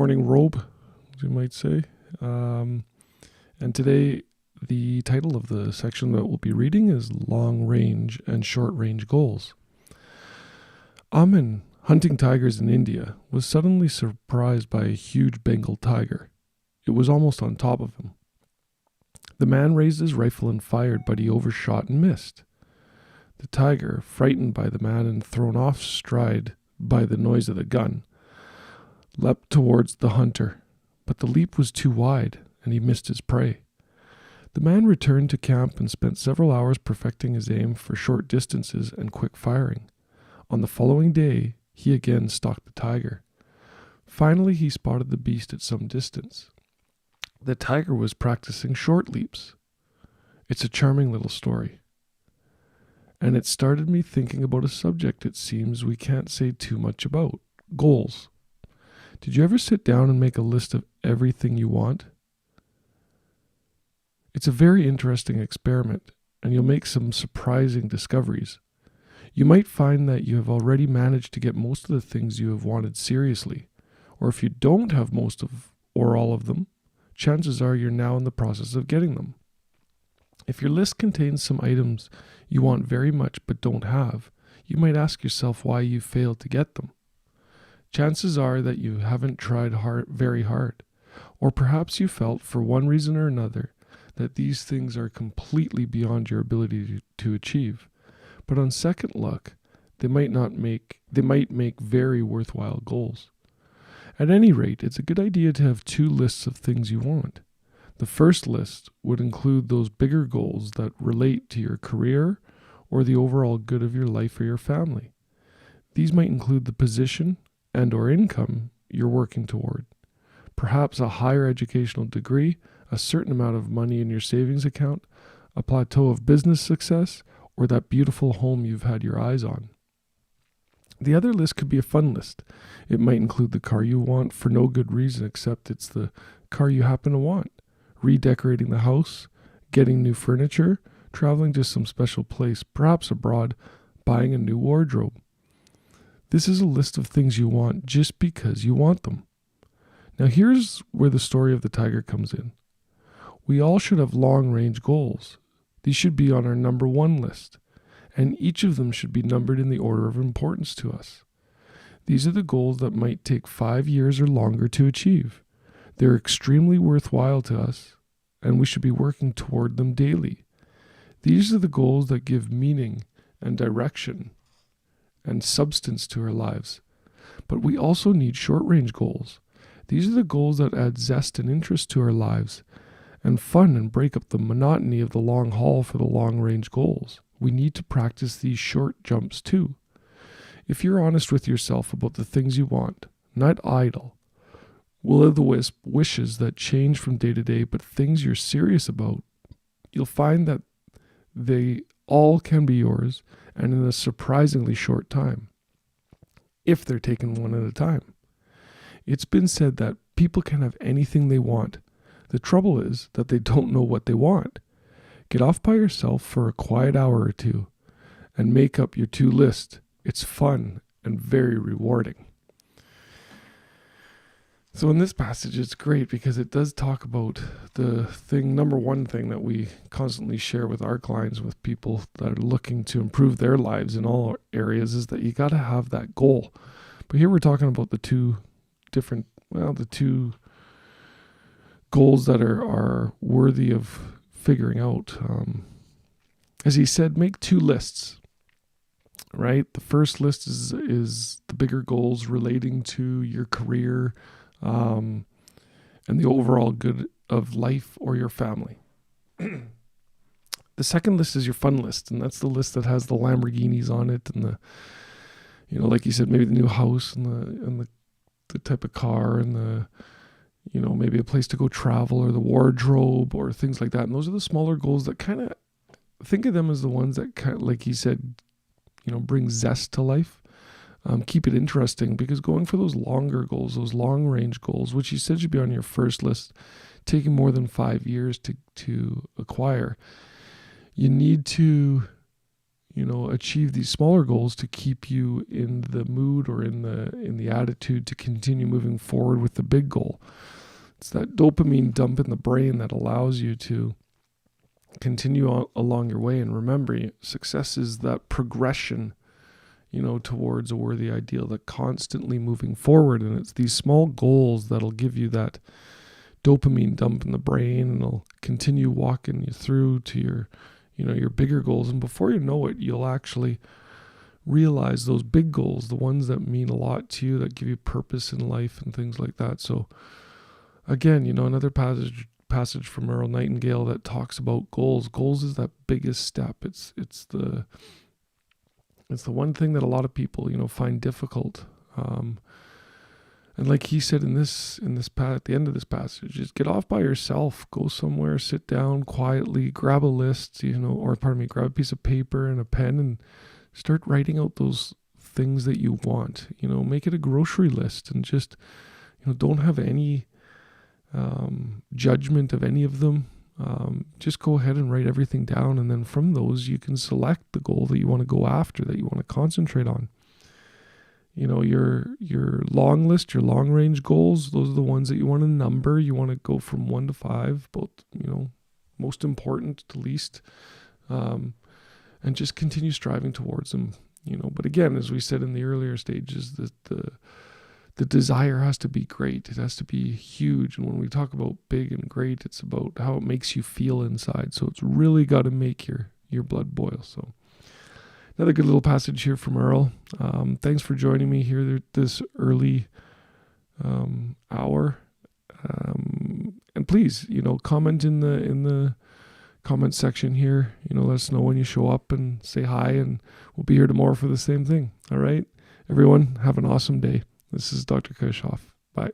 morning robe, as you might say. And today, the title of the section that we'll be reading is Long Range and Short Range Goals. Amin, hunting tigers in India, was suddenly surprised by a huge Bengal tiger. It was almost on top of him. The man raised his rifle and fired, but he overshot and missed. The tiger, frightened by the man and thrown off stride by the noise of the gun, leapt towards the hunter, but the leap was too wide, and he missed his prey. The man returned to camp and spent several hours perfecting his aim for short distances and quick firing. On the following day, he again stalked the tiger. Finally, he spotted the beast at some distance. The tiger was practicing short leaps. It's a charming little story. And it started me thinking about a subject it seems we can't say too much about: goals. Did you ever sit down and make a list of everything you want? It's a very interesting experiment, and you'll make some surprising discoveries. You might find that you have already managed to get most of the things you have wanted seriously, or if you don't have most of or all of them, chances are you're now in the process of getting them. If your list contains some items you want very much but don't have, you might ask yourself why you failed to get them. Chances are that you haven't tried very hard, or perhaps you felt for one reason or another that these things are completely beyond your ability to achieve. But on second look, they might make very worthwhile goals. At any rate, it's a good idea to have two lists of things you want. The first list would include those bigger goals that relate to your career or the overall good of your life or your family. These might include the position and or income you're working toward, perhaps a higher educational degree, a certain amount of money in your savings account, a plateau of business success, or that beautiful home you've had your eyes on. The other list could be a fun list. It might include the car you want for no good reason except it's the car you happen to want, redecorating the house, getting new furniture, traveling to some special place, perhaps abroad, buying a new wardrobe. This is a list of things you want just because you want them. Now here's where the story of the tiger comes in. We all should have long-range goals. These should be on our number one list, and each of them should be numbered in the order of importance to us. These are the goals that might take 5 years or longer to achieve. They're extremely worthwhile to us, and we should be working toward them daily. These are the goals that give meaning and direction and substance to our lives. But we also need short-range goals. These are the goals that add zest and interest to our lives and fun and break up the monotony of the long haul for the long-range goals. We need to practice these short jumps too. If you're honest with yourself about the things you want, not idle, will-o'-the-wisp wishes that change from day to day, but things you're serious about, you'll find that they all can be yours and in a surprisingly short time, if they're taken one at a time. It's been said that people can have anything they want. The trouble is that they don't know what they want. Get off by yourself for a quiet hour or two and make up your two list. It's fun and very rewarding. So in this passage, it's great because it does talk about the number one thing that we constantly share with our clients, with people that are looking to improve their lives in all areas, is that you got to have that goal. But here we're talking about the two goals that are worthy of figuring out. As he said, make two lists, right? The first list is the bigger goals relating to your career, and the overall good of life or your family. The second list is your fun list, and that's the list that has the Lamborghinis on it and like you said, maybe the new house and the type of car and maybe a place to go travel or the wardrobe or things like that. And those are the smaller goals that kind of, think of them as the ones that kind of, like he said, bring zest to life. Keep it interesting, because going for those longer goals, those long range goals, which you said should be on your first list, taking more than 5 years to acquire, you need to achieve these smaller goals to keep you in the mood or in the attitude to continue moving forward with the big goal. It's that dopamine dump in the brain that allows you to continue along your way. And remember, success is that progression, towards a worthy ideal, that constantly moving forward. And it's these small goals that'll give you that dopamine dump in the brain, and it'll continue walking you through to your bigger goals. And before you know it, you'll actually realize those big goals, the ones that mean a lot to you, that give you purpose in life and things like that. So again, another passage from Earl Nightingale that talks about goals. Goals is that biggest step. It's the one thing that a lot of people, find difficult. And like he said at the end of this passage, just get off by yourself, go somewhere, sit down quietly, grab a list, grab a piece of paper and a pen and start writing out those things that you want. Make it a grocery list and just, don't have any judgment of any of them. Just go ahead and write everything down, and then from those you can select the goal that you want to go after, that you want to concentrate on. Your long list, your long range goals, those are the ones that you want to number. You want to go from 1 to 5, both, most important to least, and just continue striving towards them. But again, as we said in the earlier stages, that the desire has to be great. It has to be huge. And when we talk about big and great, it's about how it makes you feel inside. So it's really got to make your blood boil. So another good little passage here from Earl. Thanks for joining me here this early hour. And please, comment in the comment section here. Let us know when you show up and say hi, and we'll be here tomorrow for the same thing. All right, everyone, have an awesome day. This is Dr. Kirchhoff. Bye.